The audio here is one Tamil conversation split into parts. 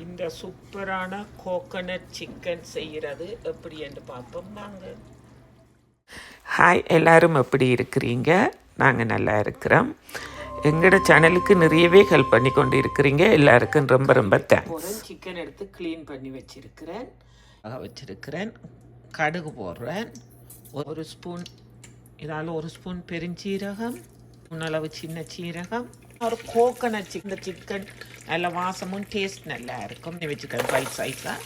இந்த சூப்பரான கோகனட் சிக்கன் செய்கிறது எப்படி என்று பார்ப்போம் வாங்க. ஹாய், எல்லோரும் எப்படி இருக்கிறீங்க? நாங்கள் நல்லா இருக்கிறோம். எங்களோட சேனலுக்கு நிறையவே ஹெல்ப் பண்ணி கொண்டு இருக்கிறீங்க. எல்லாருக்கும் ரொம்ப ரொம்ப தேங்க்ஸ். சிக்கன் எடுத்து க்ளீன் பண்ணி வச்சுருக்கிறேன். கடுகு போடுறேன். ஒரு ஸ்பூன், இதால் ஒரு ஸ்பூன் பெருஞ்சீரகம், அளவு சின்ன சீரகம், ஒரு கோகனட் சிக்கன் நல்ல வாசமும் டேஸ்ட் நல்லா இருக்கும். வச்சுக்கிறேன் பைட் சைஸாக.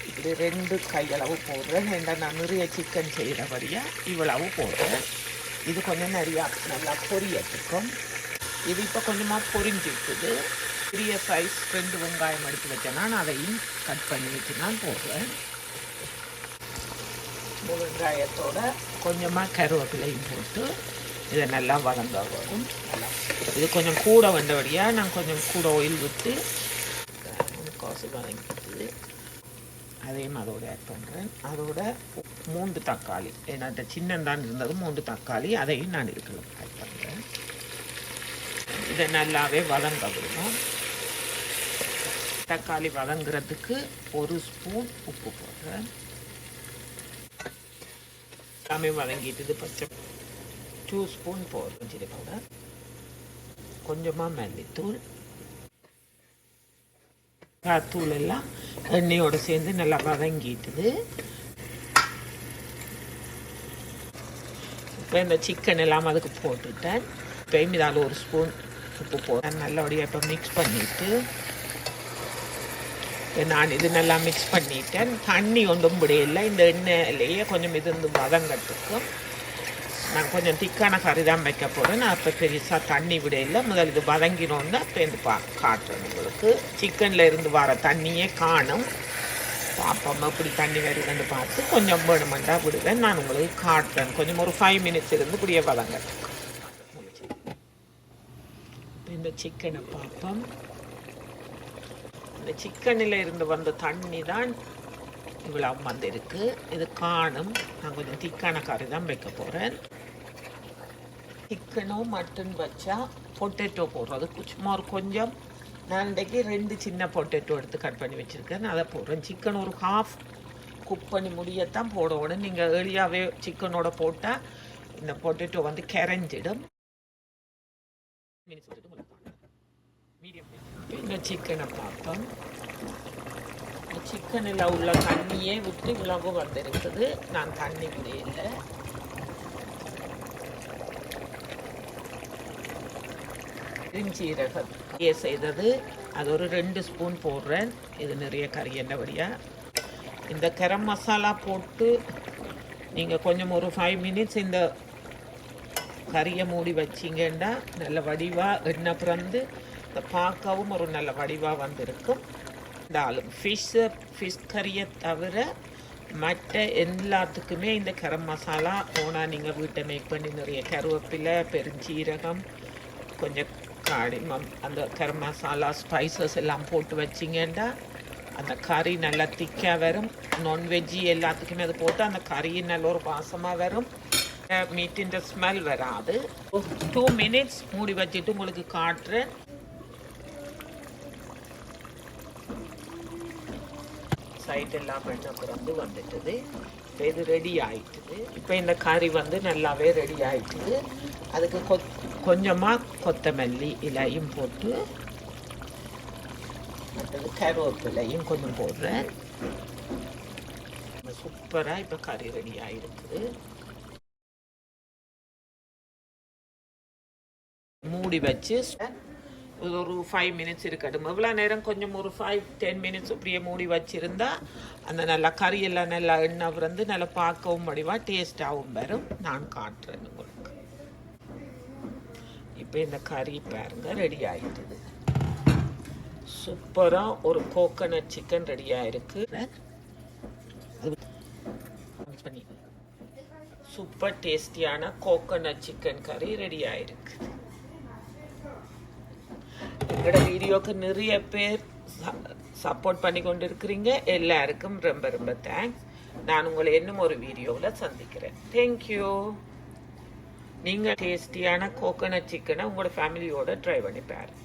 இப்படி 2 கையளவு போடுறேன். நான் நிறைய சிக்கன் செய்கிறபடியாக இவ்வளவு போடுறேன். இது கொஞ்சம் நிறையா நல்லா பொரியத்துக்கும். இது இப்போ கொஞ்சமாக பொரிஞ்சிருக்குது. பெரிய சைஸ் 2 வெங்காயம் எடுத்து வச்சேன்னா நான் அதையும் கட் பண்ணி வச்சு நான் போடுறேன். வெங்காயத்தோட கொஞ்சமாக கருவேப்பிலையும் போட்டு இதை நல்லா வதங்க வரும். இது கொஞ்சம் கூட வந்தபடியாக நான் கொஞ்சம் கூட ஆயில் விட்டு காசு வதங்கிட்டு அதையும் அதோடு ஆட் பண்ணுறேன். அதோட 3 தக்காளி, என்கிட்ட சின்னந்தான் இருந்தது 3 தக்காளி, அதையும் நான் இதுக்குள்ள ஆட் பண்ணுறேன். இதை நல்லாவே வதங்க விடணும். தக்காளி வதங்குறதுக்கு 1 ஸ்பூன் உப்பு போடுறேன். எல்லாமே வதங்கிட்டு பச்சை 2 ஸ்பூன் போடுறேன் ஜீரக பவுடர், கொஞ்சமாக மல்லித்தூள், தூள் எல்லாம் எண்ணெயோடு சேர்ந்து நல்லா வதங்கிட்டுது. இப்போ இந்த சிக்கன் எல்லாம் அதுக்கு போட்டுட்டேன். இப்போயும் இதால் 1 ஸ்பூன் உப்பு போட்டேன். நல்லபடியாக இப்போ மிக்ஸ் பண்ணிவிட்டு நான் இது நல்லா மிக்ஸ் பண்ணிட்டேன். தண்ணி ஒன்றும் முடியல. இந்த எண்ணெயிலேயே கொஞ்சம் இது வந்து வதங்கட்டுக்கும். நான் கொஞ்சம் திக்கான கறி தான் வைக்க போகிறேன். நான் இப்போ பெருசாக தண்ணி விடையில. முதல் இது வதங்கினோன்னு இப்போ இந்த காட்டுறேன் உங்களுக்கு. சிக்கனில் இருந்து வர தண்ணியே காணும். பாப்பம் எப்படி தண்ணி வருதுன்னு பார்த்து கொஞ்சம் வேணுமெண்டா விடுவேன். நான் உங்களுக்கு காட்டுறேன். கொஞ்சம் ஒரு 5 மினிட்ஸ் இருந்து இப்படியே வதங்கட்டும். இந்த சிக்கனை பார்ப்போம். இந்த சிக்கனில் இருந்து வந்த தண்ணி தான் இவ்வளோ வந்திருக்கு. இது காணும். நான் கொஞ்சம் திக்கான கறி தான் வைக்க போகிறேன். சிக்கனோ மட்டன் வச்சா பொட்டேட்டோ போடுறது சும்மா கொஞ்சம். நான் இன்றைக்கு 2 சின்ன பொட்டேட்டோ எடுத்து கட் பண்ணி வச்சுருக்கேன். அதை போடுறேன். சிக்கன் ஒரு ஹாஃப் குக் பண்ணி முடியத்தான் போடணும். நீங்கள் ஏர்லியாகவே சிக்கனோட போட்டால் இந்த பொட்டேட்டோ வந்து கரைஞ்சிடும். இந்த சிக்கனை பார்ப்போம். சிக்கனில் உள்ள தண்ணியே விட்டு இவ்வளவு வந்திருக்குது. நான் தண்ணி முடியல. பெருஞ்சீரகம் செய்தது அது ஒரு 2 ஸ்பூன் போடுறேன். இது நிறைய கறி என்னபடியாக. இந்த கரம் மசாலா போட்டு நீங்கள் கொஞ்சம் ஒரு 5 மினிட்ஸ் இந்த கறியை மூடி வச்சிங்கன்னா நல்ல வடிவாக எண்ணெய் பிறந்து இந்த பார்க்கவும் ஒரு நல்ல வடிவாக வந்திருக்கும். இருந்தாலும் ஃபிஷ் கறியை தவிர மற்ற எல்லாத்துக்குமே இந்த கரம் மசாலா போனால் நீங்கள் வீட்டை மேக் பண்ணி நிறைய கருவேப்பிலை, பெருஞ்சீரகம், கொஞ்சம் காடிமம், அந்த கரம் மசாலா ஸ்பைசஸ் எல்லாம் போட்டு வச்சிங்கன்னா அந்த கறி நல்லா திக்காக வரும். நான்வெஜ்ஜி எல்லாத்துக்குமே அது போட்டு அந்த கறி நல்ல ஒரு வாசமாக வரும். மீட்டின் ஸ்மெல் வராது. 2 மினிட்ஸ் மூடி வச்சுட்டு உங்களுக்கு காட்டுறேன். சைட் எல்லாம் பண்ண வந்துட்டுது. இப்போ இது ரெடி ஆகிட்டுது. இப்போ இந்த கறி வந்து நல்லாவே ரெடி ஆகிட்டுது. அதுக்கு கொஞ்சமாக கொத்தமல்லி இலையும் போட்டு அடுத்தது கருவேப்பிலையும் கொஞ்சம் போடுறேன். சூப்பராக இப்போ கறி ரெடி ஆகிருக்குது. மூடி வச்சு ஒரு 5 மினிட்ஸ் இருக்கட்டும். எவ்வளோ நேரம் கொஞ்சம் ஒரு 5-10 மினிட்ஸ் இப்படியே மூடி வச்சுருந்தா அந்த நல்லா கறியெல்லாம் நல்லா எண்ணெய் வந்து நல்லா பார்க்கவும் வடிவாக டேஸ்டாகவும் வரும். நான் காட்டுறேன் உங்களுக்கு. இப்போ இந்த கறி பாருங்க ரெடி ஆகிட்டுது. சூப்பராக ஒரு கோகனட் சிக்கன் ரெடியாக இருக்குது. சூப்பர் டேஸ்டியான கோகனட் சிக்கன் கறி ரெடி ஆகிருக்கு. எங்களோட வீடியோக்கு நிறைய பேர் சப்போர்ட் பண்ணி கொண்டு இருக்கிறீங்க. எல்லாருக்கும் ரொம்ப ரொம்ப தேங்க்ஸ். நான் உங்களை இன்னும் ஒரு வீடியோவில் சந்திக்கிறேன். தேங்க்யூ. நீங்கள் டேஸ்டியான கோகனட் சிக்கனை உங்களோட ஃபேமிலியோட ட்ரை பண்ணி பாருங்க.